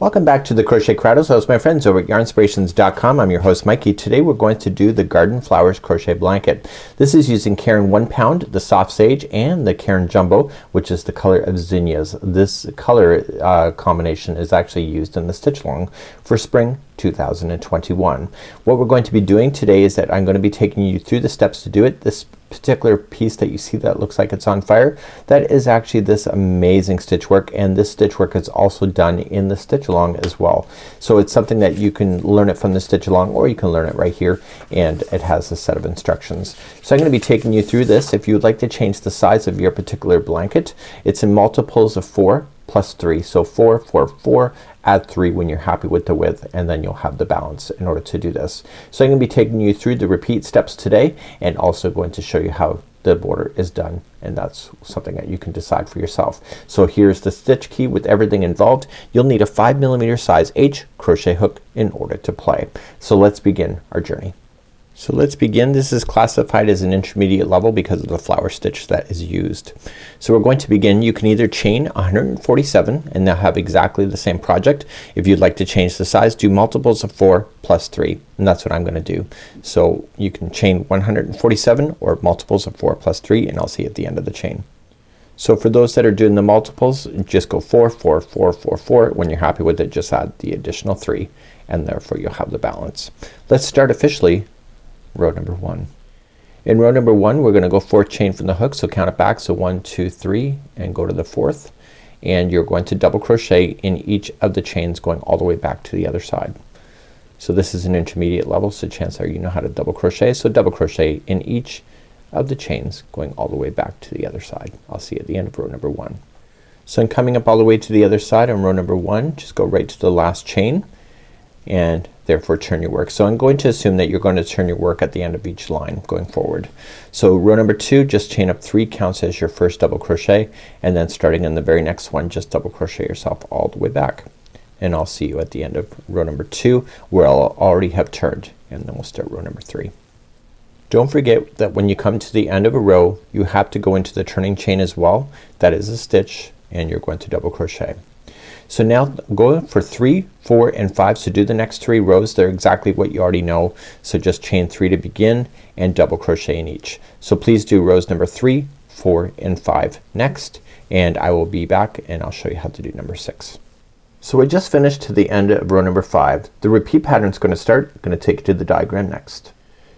Welcome back to the Crochet Cradles House, my friends over at yarnspirations.com. I'm your host Mikey. Today we're going to do the Garden Flowers Crochet Blanket. This is using Caron 1 pound, the Soft Sage, and the Caron Jumbo, which is the color of zinnias. This color combination is actually used in the Stitch Along for spring 2021. What we're going to be doing today is that I'm going to be taking you through the steps to do it. This particular piece that you see that looks like it's on fire, that is actually this amazing stitch work, and this stitch work is also done in the Stitch Along as well. So it's something that you can learn it from the Stitch Along, or you can learn it right here, and it has a set of instructions. So I'm gonna be taking you through this. If you would like to change the size of your particular blanket, it's in multiples of 4 plus 3. So 4, 4, 4, add 3 when you're happy with the width, and then you'll have the balance in order to do this. So I'm gonna be taking you through the repeat steps today, and also going to show you how the border is done, and that's something that you can decide for yourself. So here's the stitch key with everything involved. You'll need a 5mm size H crochet hook in order to play. So let's begin our journey. So let's begin. This is classified as an intermediate level because of the flower stitch that is used. So we're going to begin. You can either chain 147 and they'll have exactly the same project. If you'd like to change the size, do multiples of 4 plus 3, and that's what I'm gonna do. So you can chain 147 or multiples of 4 plus 3, and I'll see at the end of the chain. So for those that are doing the multiples, just go 4, 4, 4, 4, 4. When you're happy with it, just add the additional 3, and therefore you'll have the balance. Let's start officially row number 1. In row number 1 we're gonna go 4th chain from the hook, so count it back. So 1, 2, 3, and go to the 4th, and you're going to double crochet in each of the chains going all the way back to the other side. So this is an intermediate level, so chances are you know how to double crochet. So double crochet in each of the chains going all the way back to the other side. I'll see you at the end of row number 1. So I'm coming up all the way to the other side on row number 1. Just go right to the last chain, and therefore turn your work. So I'm going to assume that you're going to turn your work at the end of each line going forward. So row number 2, just chain up 3 counts as your first double crochet, and then starting in the very next one just double crochet yourself all the way back. And I'll see you at the end of row number 2 where I'll already have turned, and then we'll start row number 3. Don't forget that when you come to the end of a row you have to go into the turning chain as well. That is a stitch, and you're going to double crochet. So now go for 3, 4, and 5. So do the next 3 rows. They're exactly what you already know. So just chain 3 to begin and double crochet in each. So please do rows number 3, 4, and 5 next, and I will be back and I'll show you how to do number 6. So I just finished to the end of row number 5. The repeat pattern is gonna start. I'm gonna take you to the diagram next.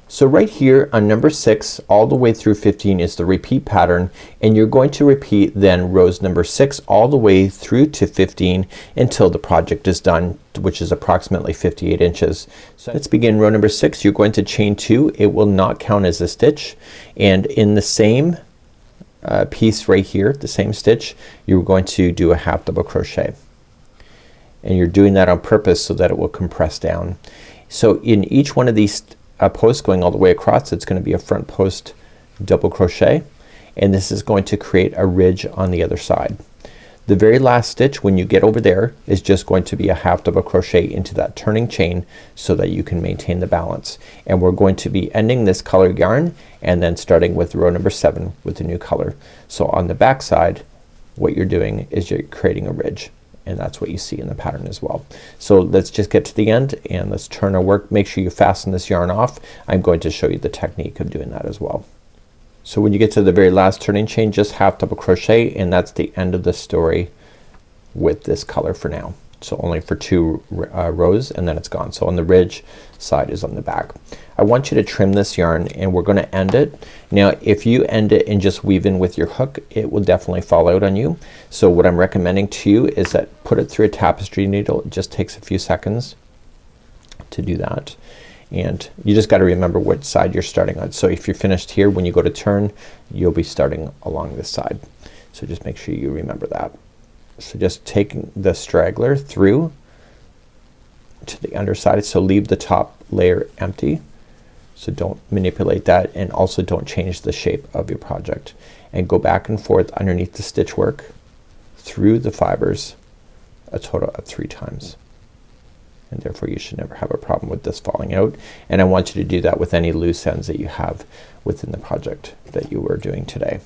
So right here on number 6 all the way through 15 is the repeat pattern, and you're going to repeat then rows number 6 all the way through to 15 until the project is done, which is approximately 58 inches. So let's begin row number 6. You're going to chain 2. It will not count as a stitch, and in the same piece right here, the same stitch, you're going to do a half double crochet, and you're doing that on purpose so that it will compress down. So in each one of these posts going all the way across, it's going to be a front post double crochet, and this is going to create a ridge on the other side. The very last stitch when you get over there is just going to be a half double crochet into that turning chain so that you can maintain the balance. And we're going to be ending this colored yarn and then starting with row number 7 with the new color. So on the back side what you're doing is you're creating a ridge, and that's what you see in the pattern as well. So let's just get to the end and let's turn our work. Make sure you fasten this yarn off. I'm going to show you the technique of doing that as well. So when you get to the very last turning chain, just half double crochet, and that's the end of the story with this color for now. So only for 2 rows, and then it's gone. So on the ridge side is on the back. I want you to trim this yarn, and we're gonna end it. Now if you end it and just weave in with your hook, it will definitely fall out on you. So what I'm recommending to you is that put it through a tapestry needle. It just takes a few seconds to do that, and you just got to remember which side you're starting on. So if you're finished here, when you go to turn you'll be starting along this side. So just make sure you remember that. So just taking the straggler through to the underside, so leave the top layer empty. So don't manipulate that, and also don't change the shape of your project, and go back and forth underneath the stitch work through the fibers a total of 3 times. And therefore you should never have a problem with this falling out, and I want you to do that with any loose ends that you have within the project that you were doing today.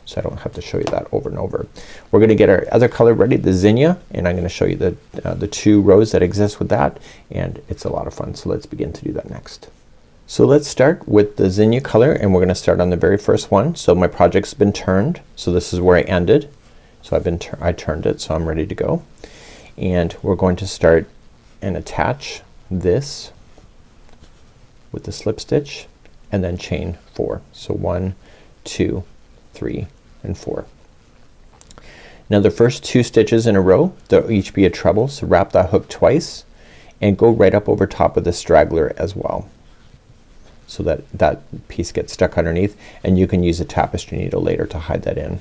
so I don't have to show you that over and over. We're gonna get our other color ready, the zinnia, and I'm gonna show you the 2 rows that exist with that, and it's a lot of fun. So let's begin to do that next. So let's start with the zinnia color, and we're gonna start on the very first one. So my project's been turned, so this is where I ended. So I turned it, so I'm ready to go. And we're going to start and attach this with the slip stitch and then chain 4. So 1, 2, 3 and 4. Now the first 2 stitches in a row, they'll each be a treble, so wrap that hook twice and go right up over top of the straggler as well, so that piece gets stuck underneath, and you can use a tapestry needle later to hide that in.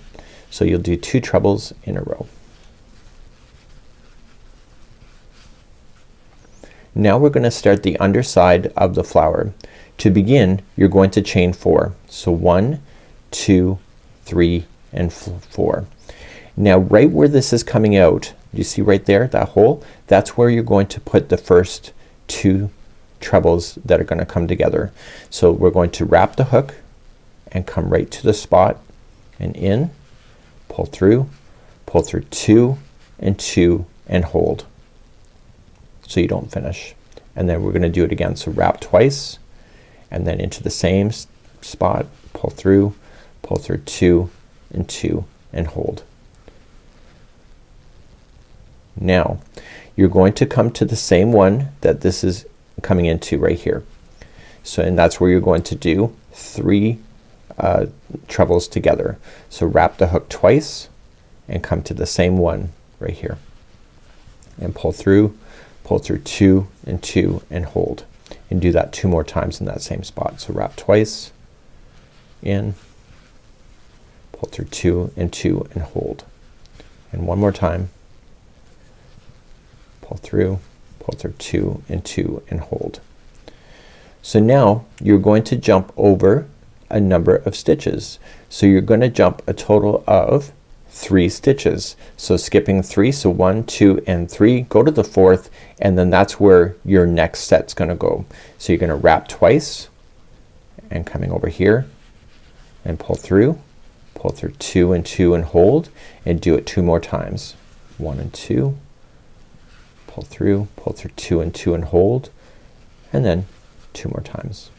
So you'll do 2 trebles in a row. Now we're gonna start the underside of the flower. To begin, you're going to chain 4. So 1, 2, 3 and 4. Now right where this is coming out, do you see right there, that hole? That's where you're going to put the first 2 trebles that are gonna come together. So we're going to wrap the hook and come right to the spot and in, pull through 2 and 2 and hold, so you don't finish. And then we're gonna do it again. So wrap twice and then into the same spot, pull through 2 and 2 and hold. Now you're going to come to the same one that this is coming into right here. So, and that's where you're going to do 3 trebles together. So wrap the hook twice and come to the same one right here and pull through 2 and 2 and hold, and do that 2 more times in that same spot. So wrap twice, in, pull through 2 and 2 and hold, and one more time, pull through 2 and 2 and hold. So now you're going to jump over a number of stitches. So you're gonna jump a total of 3 stitches. So skipping 3, so 1, 2 and 3, go to the 4th, and then that's where your next set's gonna go. So you're gonna wrap twice and coming over here and pull through 2 and 2 and hold, and do it 2 more times. 1 and 2, pull through 2 and 2 and hold, and then 2 more times,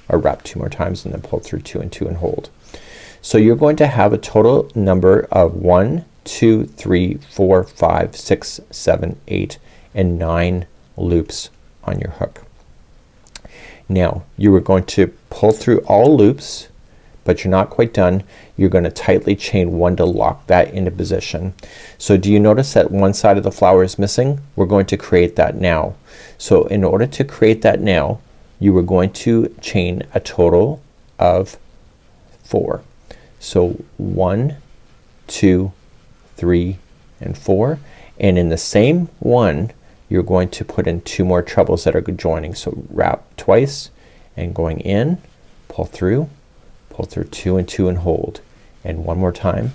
or wrap 2 more times and then pull through 2 and 2 and hold. So you're going to have a total number of 1, 2, 3, 4, 5, 6, 7, 8 and 9 loops on your hook. Now you are going to pull through all loops, but you're not quite done. You're gonna tightly chain 1 to lock that into position. So do you notice that one side of the flower is missing? We're going to create that now. So in order to create that now, you are going to chain a total of 4. So 1, 2, 3 and 4, and in the same one you're going to put in 2 more trebles that are joining. So wrap twice and going in, pull through 2 and 2 and hold, and one more time.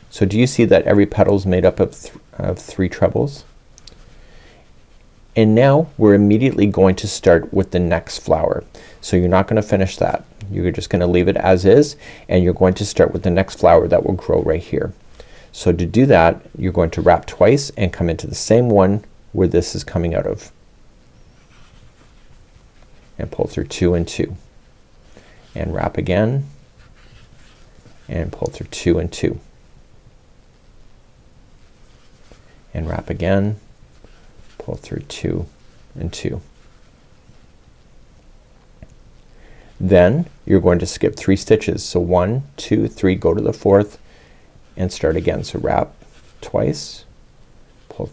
So do you see that every petal is made up of 3 trebles? And now we're immediately going to start with the next flower. So you're not gonna finish that. You're just gonna leave it as is, and you're going to start with the next flower that will grow right here. So to do that, you're going to wrap twice and come into the same one where this is coming out of, and pull through 2 and 2 and wrap again and pull through 2 and 2 and wrap again, pull through 2 and 2. Then you're going to skip 3 stitches. So 1, 2, 3, go to the 4th and start again. So wrap twice, pull,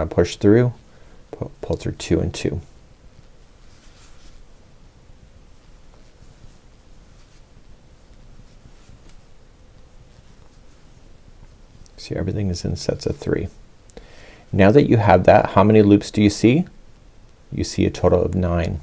push through, pull through 2 and 2. See, everything is in sets of 3. Now that you have that, how many loops do you see? You see a total of 9.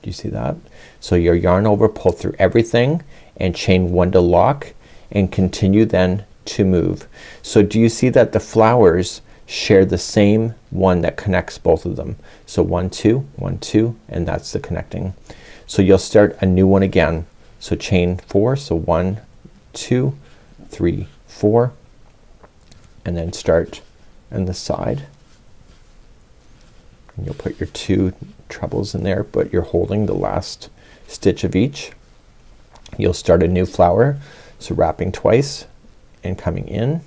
Do you see that? So your yarn over, pull through everything and chain 1 to lock and continue then to move. So do you see that the flowers share the same one that connects both of them? So 1, 2, 1, 2, and that's the connecting. So you'll start a new one again. So chain 4, so 1, 2, 3, 4, and then start on the side. And you'll put your 2 trebles in there, but you're holding the last stitch of each. You'll start a new flower, so wrapping twice and coming in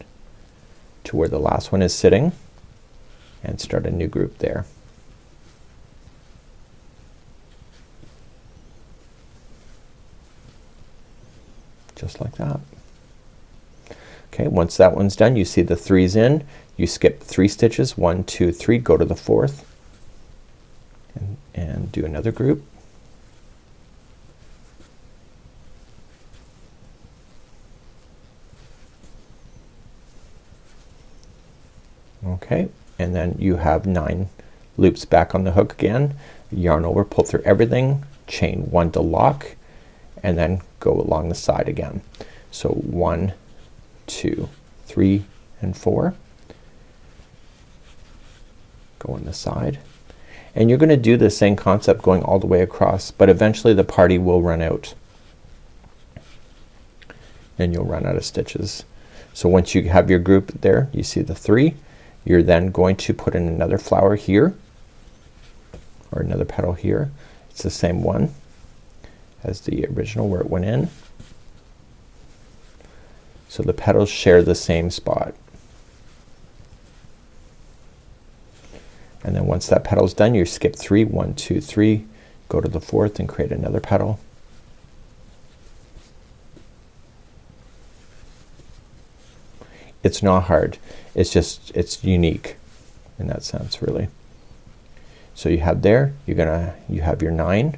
to where the last one is sitting and start a new group there. Just like that. Okay, once that one's done, you see the 3's in, you skip 3 stitches, 1, 2, 3, go to the 4th and do another group. Okay, and then you have 9 loops back on the hook again. Yarn over, pull through everything, chain 1 to lock, and then go along the side again. So 1, 2, 3, and 4. Go on the side. And you're gonna do the same concept going all the way across, but eventually the party will run out. And you'll run out of stitches. So once you have your group there, you see the 3, you're then going to put in another flower here or another petal here. It's the same one as the original where it went in. So the petals share the same spot. And then once that petal's done, you skip 3, 1, 2, 3, go to the 4th and create another petal. It's not hard. It's just, it's unique in that sense really. So you have there, you have your 9,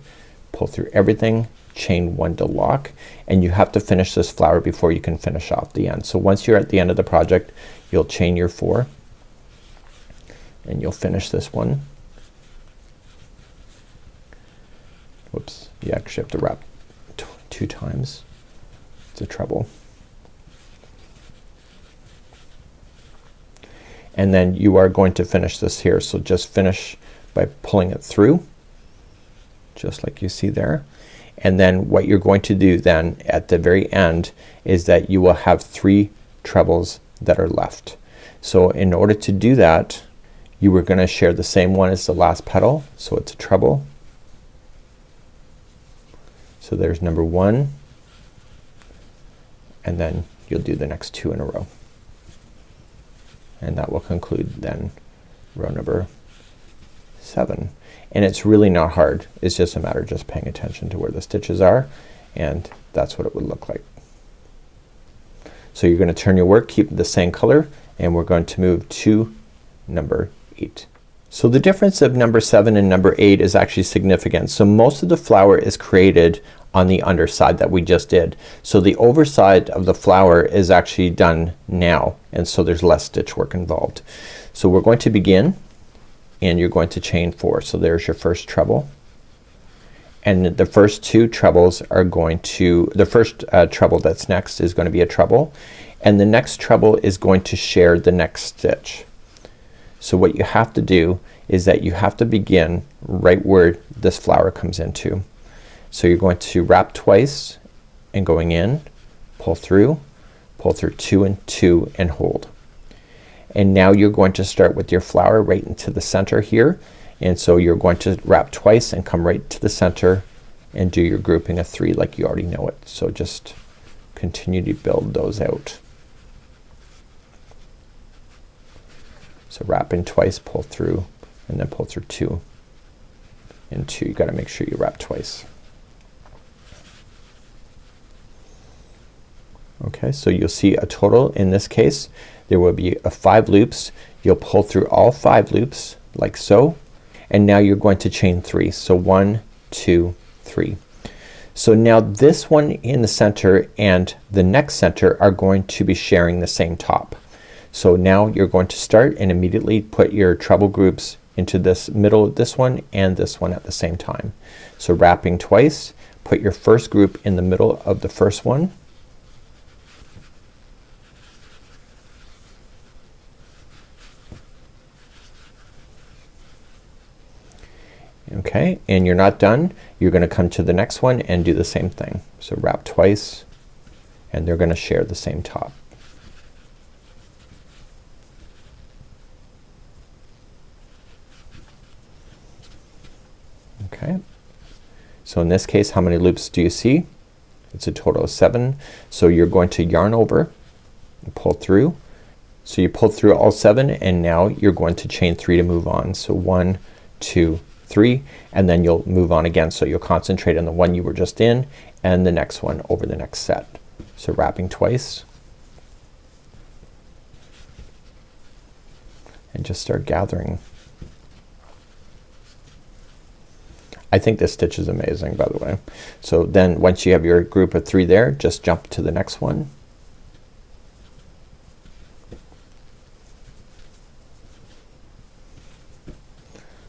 pull through everything, chain 1 to lock, and you have to finish this flower before you can finish off the end. So once you're at the end of the project, you'll chain your 4 and you'll finish this one. Whoops, you actually have to wrap 2 times. It's a treble. And then you are going to finish this here. So just finish by pulling it through just like you see there. And then what you're going to do then at the very end is that you will have 3 trebles that are left. So in order to do that, you were gonna share the same one as the last petal, so it's a treble. So there's number 1, and then you'll do the next 2 in a row. And that will conclude then row number 7. And it's really not hard. It's just a matter of just paying attention to where the stitches are, and that's what it would look like. So you're gonna turn your work, keep the same color, and we're going to move to number 8. So the difference of number 7 and number 8 is actually significant. So most of the flower is created on the underside that we just did. So the overside of the flower is actually done now, and so there's less stitch work involved. So we're going to begin, and you're going to chain 4. So there's your first treble, and the first 2 trebles are going to, the first treble that's next is going to be a treble, and the next treble is going to share the next stitch. So what you have to do is that you have to begin right where this flower comes into. So you're going to wrap twice and going in, pull through 2 and 2 and hold. And now you're going to start with your flower right into the center here, and so you're going to wrap twice and come right to the center and do your grouping of 3 like you already know it. So just continue to build those out. So wrapping twice, pull through, and then pull through 2 and 2. You gotta make sure you wrap twice. Okay, so you'll see a total in this case there will be 5 loops. You'll pull through all 5 loops like so, and now you're going to chain 3. So 1, 2, 3. So now this one in the center and the next center are going to be sharing the same top. So now you're going to start and immediately put your treble groups into this middle of this one and this one at the same time. So wrapping twice, put your first group in the middle of the first one, okay, and you're not done, you're gonna come to the next one and do the same thing. So wrap twice and they're gonna share the same top. Okay, so in this case, how many loops do you see? It's a total of 7. So you're going to yarn over and pull through. So you pull through all 7 and now you're going to chain 3 to move on. So 1, 2, 3, and then you'll move on again. So you'll concentrate on the one you were just in and the next one over the next set. So wrapping twice and just start gathering. I think this stitch is amazing, by the way. So then once you have your group of 3 there, just jump to the next one.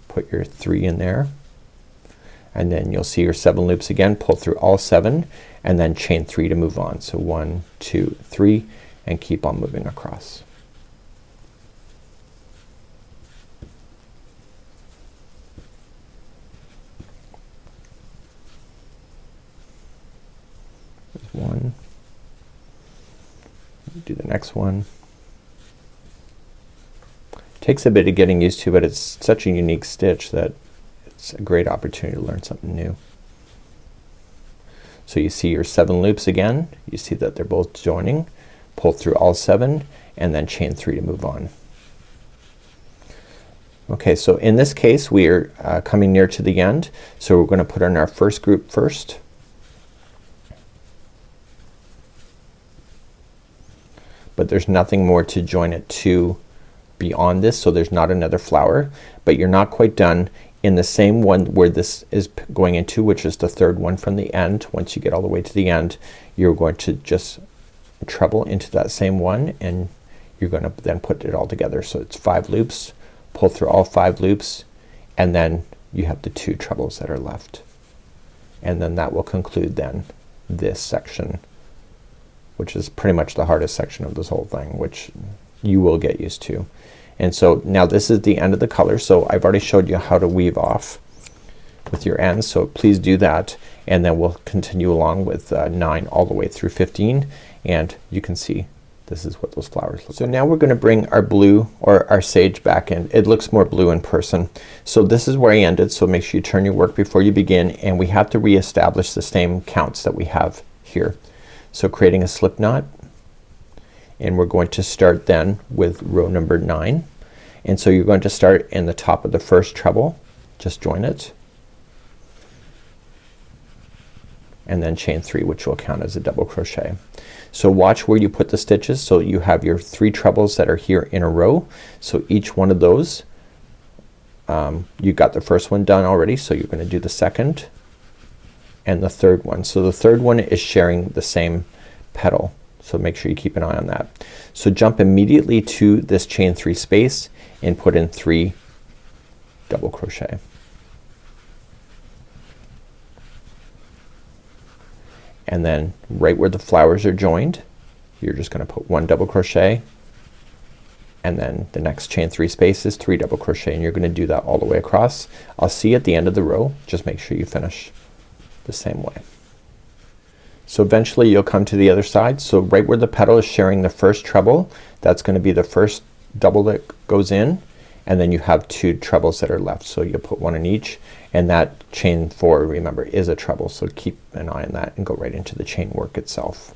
Put your 3 in there and then you'll see your 7 loops again. Pull through all 7 and then chain 3 to move on. So 1, 2, 3 and keep on moving across. There's 1. Do the next one. Takes a bit of getting used to, but it's such a unique stitch that it's a great opportunity to learn something new. So you see your 7 loops again. You see that they're both joining. Pull through all 7 and then chain 3 to move on. Okay, so in this case we are coming near to the end. So we're gonna put in our first group first. But there's nothing more to join it to beyond this, so there's not another flower, but you're not quite done. In the same one where this is going into, which is the 3rd one from the end, once you get all the way to the end, you're going to just treble into that same one and you're gonna then put it all together. So it's 5 loops, pull through all 5 loops and then you have the 2 trebles that are left. And then that will conclude then this section, which is pretty much the hardest section of this whole thing, which you will get used to. And so now this is the end of the color. So I've already showed you how to weave off with your ends, so please do that and then we'll continue along with 9 all the way through 15 and you can see this is what those flowers look like. So now we're gonna bring our blue or our sage back in. It looks more blue in person. So this is where I ended, so make sure you turn your work before you begin, and we have to reestablish the same counts that we have here. So creating a slip knot, and we're going to start then with row number 9. And so you're going to start in the top of the first treble, just join it and then chain 3, which will count as a double crochet. So watch where you put the stitches. So you have your 3 trebles that are here in a row. So each one of those you got the first one done already, so you're gonna do the second and the third one. So the third one is sharing the same petal, so make sure you keep an eye on that. So jump immediately to this chain 3 space and put in 3 double crochet. And then right where the flowers are joined, you're just gonna put 1 double crochet, and then the next chain 3 space is 3 double crochet, and you're gonna do that all the way across. I'll see you at the end of the row. Just make sure you finish the same way. So eventually you'll come to the other side. So right where the petal is sharing the first treble, that's gonna be the first double that goes in, and then you have 2 trebles that are left. So you'll put 1 in each, and that chain 4, remember, is a treble, so keep an eye on that and go right into the chain work itself.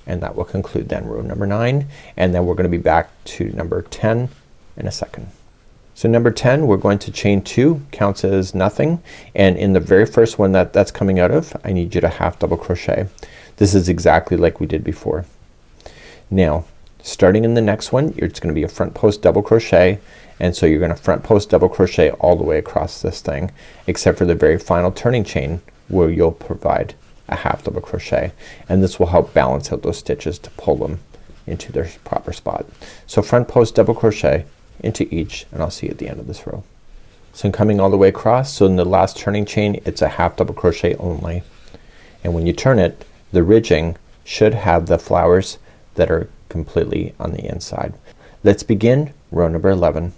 And that will conclude then row number 9, and then we're gonna be back to number 10 in a second. So number 10, we're going to chain 2, counts as nothing, and in the very first one that's coming out of, I need you to half double crochet. This is exactly like we did before. Now starting in the next one, it's gonna be a front post double crochet, and so you're gonna front post double crochet all the way across this thing, except for the very final turning chain where you'll provide a half double crochet, and this will help balance out those stitches to pull them into their proper spot. So front post double crochet into each, and I'll see you at the end of this row. So I'm coming all the way across, so in the last turning chain it's a half double crochet only, and when you turn it, the ridging should have the flowers that are completely on the inside. Let's begin row number 11.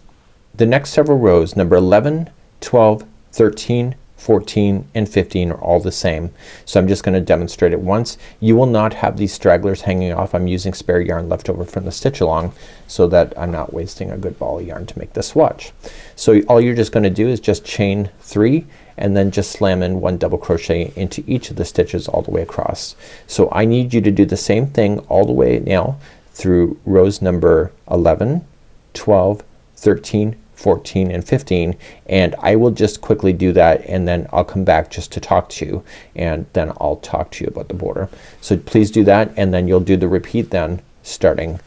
The next several rows, number 11, 12, 13, 14 and 15 are all the same. So I'm just gonna demonstrate it once. You will not have these stragglers hanging off. I'm using spare yarn left over from the stitch along so that I'm not wasting a good ball of yarn to make this swatch. So all you're just gonna do is just chain 3 and then just slam in 1 double crochet into each of the stitches all the way across. So I need you to do the same thing all the way now through rows number 11, 12, 13, 14 and 15, and I will just quickly do that and then I'll come back just to talk to you and then I'll talk to you about the border. So please do that and then you'll do the repeat then starting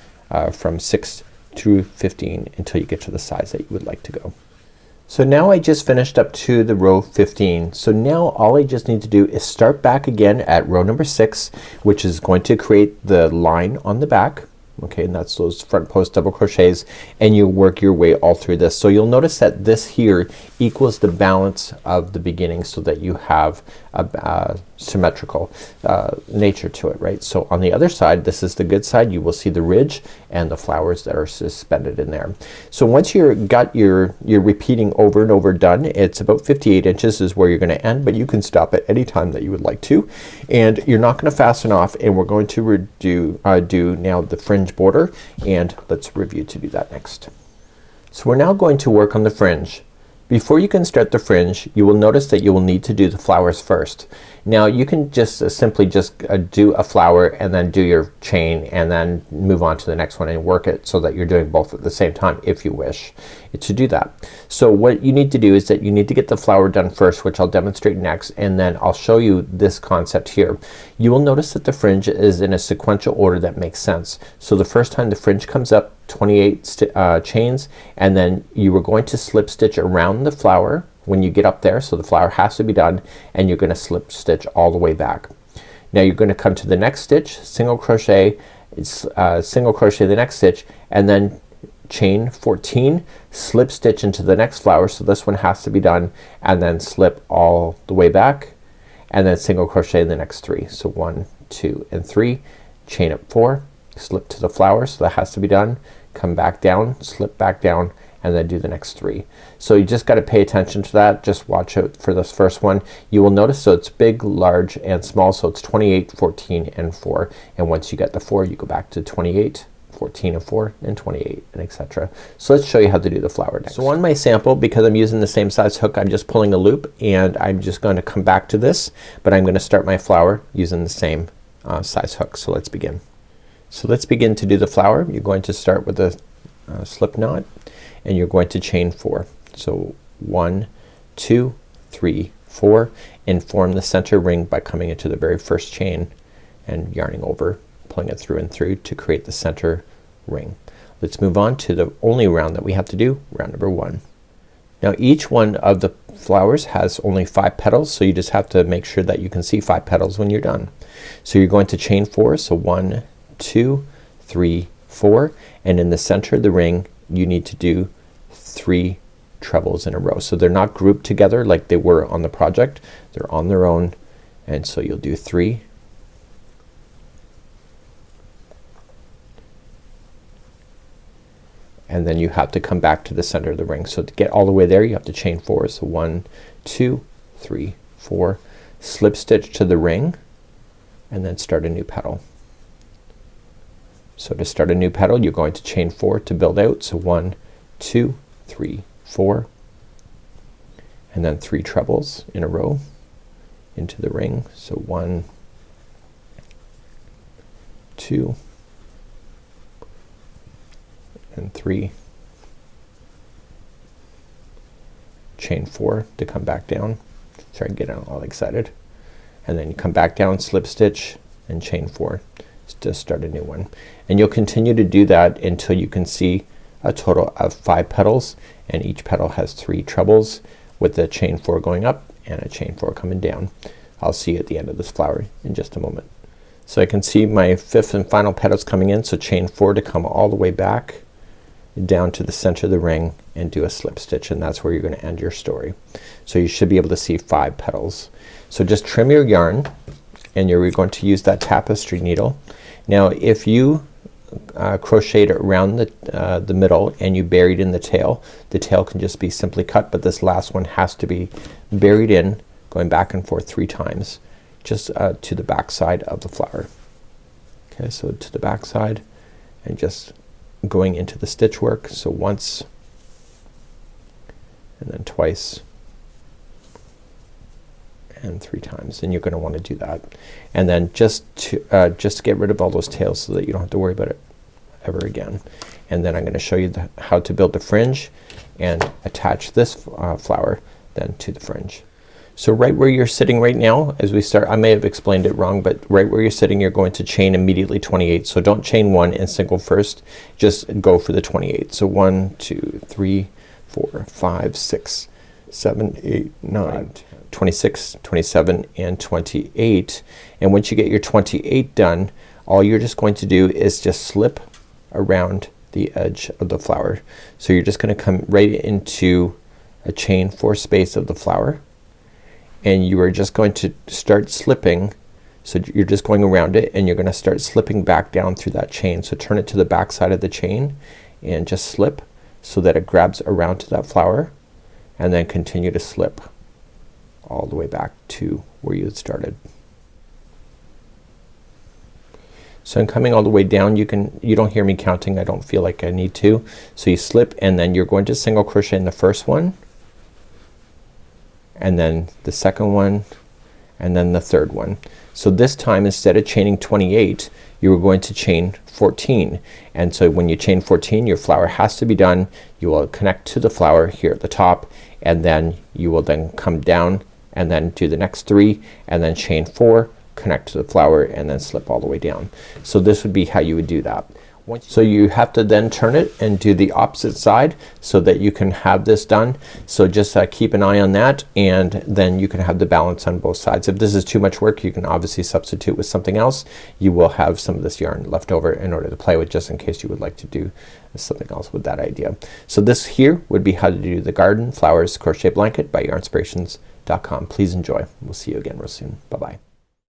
from 6 through 15 until you get to the size that you would like to go. So now I just finished up to the row 15. So now all I just need to do is start back again at row number 6, which is going to create the line on the back. Okay, and that's those front post double crochets, and you work your way all through this. So you'll notice that this here equals the balance of the beginning so that you have a symmetrical nature to it, right? So on the other side, this is the good side, you will see the ridge and the flowers that are suspended in there. So once you're got you're repeating over and over done, it's about 58 inches is where you're gonna end, but you can stop at any time that you would like to. And you're not gonna fasten off, and we're going to do now the fringe border, and let's review to do that next. So we're now going to work on the fringe. Before you can start the fringe, you will notice that you will need to do the flowers first. Now you can just simply just do a flower and then do your chain and then move on to the next one and work it so that you're doing both at the same time if you wish to do that. So what you need to do is that you need to get the flower done first, which I'll demonstrate next, and then I'll show you this concept here. You will notice that the fringe is in a sequential order that makes sense. So the first time the fringe comes up, 28 chains, and then you are going to slip stitch around the flower when you get up there. So the flower has to be done, and you're gonna slip stitch all the way back. Now you're gonna come to the next stitch, single crochet, single crochet the next stitch, and then chain 14, slip stitch into the next flower. So this one has to be done, and then slip all the way back, and then single crochet in the next 3. So 1, 2 and 3, chain up 4, slip to the flower, so that has to be done, come back down, slip back down, and then do the next 3. So you just gotta pay attention to that. Just watch out for this first one. You will notice so it's big, large and small, so it's 28, 14 and 4, and once you get the 4 you go back to 28, 14 and 4 and 28 and etc. So let's show you how to do the flower next. So on my sample, because I'm using the same size hook, I'm just pulling a loop and I'm just going to come back to this, but I'm gonna start my flower using the same size hook. So let's begin. So let's begin to do the flower. You're going to start with a slip knot and you're going to chain 4. So 1, 2, 3, 4 and form the center ring by coming into the very first chain and yarning over, pulling it through and through to create the center ring. Let's move on to the only round that we have to do, round number 1. Now each one of the flowers has only 5 petals, so you just have to make sure that you can see 5 petals when you're done. So you're going to chain 4, so 1, 2, 3, 4, and in the center of the ring you need to do 3 trebles in a row. So they're not grouped together like they were on the project. They're on their own, and so you'll do 3, and then you have to come back to the center of the ring. So to get all the way there you have to chain 4. So 1, 2, 3, 4, slip stitch to the ring, and then start a new petal. So to start a new petal you're going to chain 4 to build out. So 1, 2, 3, 4, and then 3 trebles in a row into the ring. So 1, 2 and 3, chain 4 to come back down. Sorry, I'm getting all excited. And then you come back down, slip stitch and chain 4 to start a new one. And you'll continue to do that until you can see a total of 5 petals, and each petal has 3 trebles with the chain 4 going up and a chain 4 coming down. I'll see you at the end of this flower in just a moment. So I can see my 5th and final petals coming in, so chain 4 to come all the way back down to the center of the ring and do a slip stitch, and that's where you're gonna end your story. So you should be able to see 5 petals. So just trim your yarn, and you're going to use that tapestry needle. Now if you crocheted around the middle and you buried in the tail can just be simply cut, but this last one has to be buried in, going back and forth 3 times, just to the back side of the flower. Okay, so to the back side and just going into the stitch work. So once and then twice and 3 times, and you're going to want to do that. And then just to get rid of all those tails so that you don't have to worry about it ever again. And then I'm going to show you how to build the fringe and attach this flower then to the fringe. So right where you're sitting right now as we start, I may have explained it wrong, but right where you're sitting you're going to chain immediately 28. So don't chain 1 and single first, just go for the 28. So 1 2 3 4 5 6 7 8 9 26 27 and 28. And once you get your 28 done, all you're just going to do is just slip around the edge of the flower. So you're just gonna come right into a chain 4 space of the flower, and you are just going to start slipping. So you're just going around it and you're gonna start slipping back down through that chain. So turn it to the back side of the chain and just slip so that it grabs around to that flower, and then continue to slip all the way back to where you had started. So I'm coming all the way down. You don't hear me counting. I don't feel like I need to. So you slip and then you're going to single crochet in the first one, and then the second one, and then the third one. So this time instead of chaining 28 you are going to chain 14, and so when you chain 14 your flower has to be done. You will connect to the flower here at the top, and then you will then come down and then do the next 3 and then chain 4, connect to the flower, and then slip all the way down. So this would be how you would do that. So you have to then turn it and do the opposite side so that you can have this done. So just keep an eye on that, and then you can have the balance on both sides. If this is too much work you can obviously substitute with something else. You will have some of this yarn left over in order to play with, just in case you would like to do something else with that idea. So this here would be how to do the Garden Flowers Crochet Blanket by yarnspirations.com. Please enjoy. We'll see you again real soon. Bye bye.